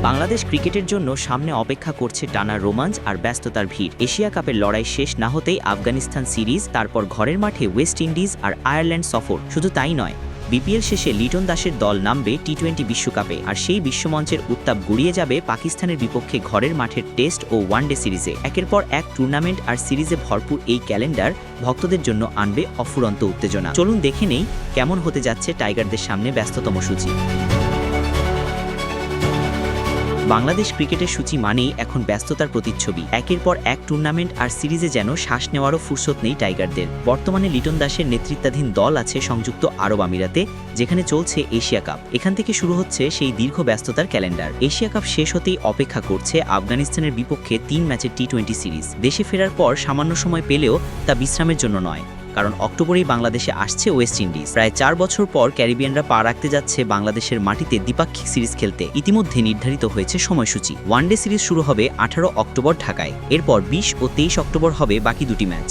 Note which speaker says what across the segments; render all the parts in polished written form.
Speaker 1: বাংলাদেশ ক্রিকেটের জন্য সামনে অপেক্ষা করছে টানা রোমাঞ্চ আর ব্যস্ততার ভিড়। এশিয়া কাপের লড়াই শেষ না হতেই আফগানিস্তান সিরিজ, তারপর ঘরের মাঠে ওয়েস্ট ইন্ডিজ আর আয়ারল্যান্ড সফর। শুধু তাই নয়, বিপিএল শেষে লিটন দাসের দল নামবে টি-20 বিশ্বকাপে, আর সেই বিশ্বমঞ্চের উত্তাপ গুড়িয়ে যাবে পাকিস্তানের বিপক্ষে ঘরের মাঠের টেস্ট ও ওয়ানডে সিরিজে। একের পর এক টুর্নামেন্ট আর সিরিজে ভরপুর এই ক্যালেন্ডার ভক্তদের জন্য আনবে অফুরন্ত উত্তেজনা। চলুন দেখে নেই কেমন হতে যাচ্ছে টাইগারদের সামনে ব্যস্ততম সূচি। বাংলাদেশ ক্রিকেটের সূচি মানেই এখন ব্যস্ততার প্রতিচ্ছবি। একের পর এক টুর্নামেন্ট আর সিরিজে যেন শ্বাস নেওয়ারও ফুরসত নেই টাইগারদের। বর্তমানে লিটন দাসের নেতৃত্বাধীন দল আছে সংযুক্ত আরব আমিরাতে, যেখানে চলছে এশিয়া কাপ। এখান থেকে শুরু হচ্ছে সেই দীর্ঘ ব্যস্ততার ক্যালেন্ডার। এশিয়া কাপ শেষ হতেই অপেক্ষা করছে আফগানিস্তানের বিপক্ষে 3 ম্যাচের টি-20 সিরিজ। দেশে ফেরার পর সামান্য সময় পেলেও তা বিশ্রামের জন্য নয়, কারণ অক্টোবরেই বাংলাদেশে আসছে ওয়েস্ট ইন্ডিজ। প্রায় 4 বছর পর ক্যারিবিয়ানরা পা রাখতে যাচ্ছে বাংলাদেশের মাটিতে দ্বিপাক্ষিক সিরিজ খেলতে। ইতিমধ্যে নির্ধারিত হয়েছে সময়সূচি। ওয়ানডে সিরিজ শুরু হবে 18 অক্টোবর ঢাকায়, এরপর 20 ও 23 অক্টোবর হবে বাকি দুটি ম্যাচ।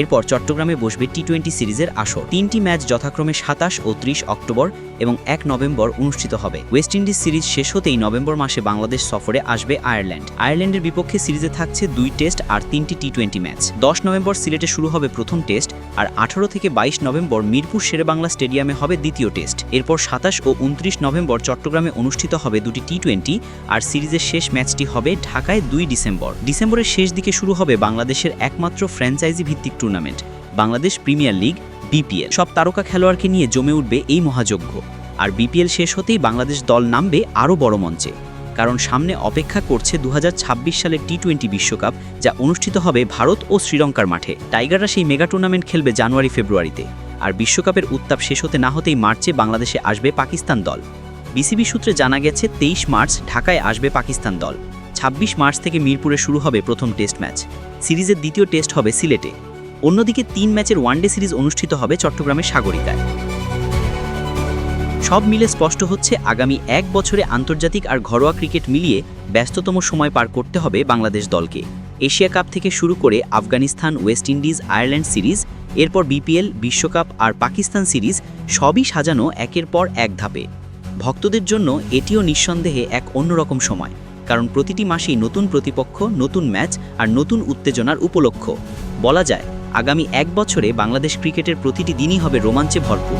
Speaker 1: এরপর চট্টগ্রামে বসবে টি-20 সিরিজের আসর। 3টি ম্যাচ যথাক্রমে 27 ও 30 অক্টোবর এবং 1 নভেম্বর অনুষ্ঠিত হবে। ওয়েস্ট ইন্ডিজ সিরিজ শেষ হতেই নভেম্বর মাসে বাংলাদেশ সফরে আসবে আয়ারল্যান্ড। আয়ারল্যান্ডের বিপক্ষে সিরিজে থাকছে 2 টেস্ট আর 3টি টি-20 ম্যাচ। 10 নভেম্বর সিলেটে শুরু হবে প্রথম টেস্ট, আর 18 থেকে 22 নভেম্বর মিরপুর শেরেবাংলা স্টেডিয়ামে হবে দ্বিতীয় টেস্ট। এরপর 27 ও 29 নভেম্বর চট্টগ্রামে অনুষ্ঠিত হবে দুটি টি-20, আর সিরিজের শেষ ম্যাচটি হবে ঢাকায় 2 ডিসেম্বর। ডিসেম্বরের শেষ দিকে শুরু হবে বাংলাদেশের একমাত্র ফ্র্যাঞ্চাইজি ভিত্তিক tournament, Bangladesh premier league BPL. সব তারকা খেলোয়াড়কে নিয়ে জমে উঠবে এই মহাযজ্ঞ। আর বিপিএল শেষ হতেই বাংলাদেশ দল নামবে আরও বড় মঞ্চে, কারণ সামনে অপেক্ষা করছে 2026 সালের টি-20 বিশ্বকাপ, যা অনুষ্ঠিত হবে ভারত ও শ্রীলঙ্কার মাঠে। টাইগাররা সেই মেগা টুর্নামেন্ট খেলবে জানুয়ারি ফেব্রুয়ারিতে, আর বিশ্বকাপের উত্তাপ শেষ হতে না হতেই মার্চে বাংলাদেশে আসবে পাকিস্তান দল। বিসিবি সূত্রে জানা গেছে 23 মার্চ ঢাকায় আসবে পাকিস্তান দল। 26 মার্চ থেকে মিরপুরে শুরু হবে প্রথম টেস্ট ম্যাচ। সিরিজের দ্বিতীয় টেস্ট হবে সিলেটে। অন্যদিকে 3 ম্যাচের ওয়ানডে সিরিজ অনুষ্ঠিত হবে চট্টগ্রামের সাগরিকায়। সব মিলে স্পষ্ট হচ্ছে, আগামী 1 বছরে আন্তর্জাতিক আর ঘরোয়া ক্রিকেট মিলিয়ে ব্যস্ততম সময় পার করতে হবে বাংলাদেশ দলকে। এশিয়া কাপ থেকে শুরু করে Afghanistan, West Indies, Ireland series, এরপর বিপিএল, বিশ্বকাপ আর পাকিস্তান সিরিজ, সবই সাজানো একের পর এক ধাপে। ভক্তদের জন্য এটিও নিঃসন্দেহে এক অন্যরকম সময়, কারণ প্রতিটি মাসেই নতুন প্রতিপক্ষ, নতুন ম্যাচ আর নতুন উত্তেজনার উপলক্ষ। বলা যায়, আগামী 1 বছরে বাংলাদেশ ক্রিকেটের প্রতিটি দিনই হবে রোমাঞ্চে ভরপুর।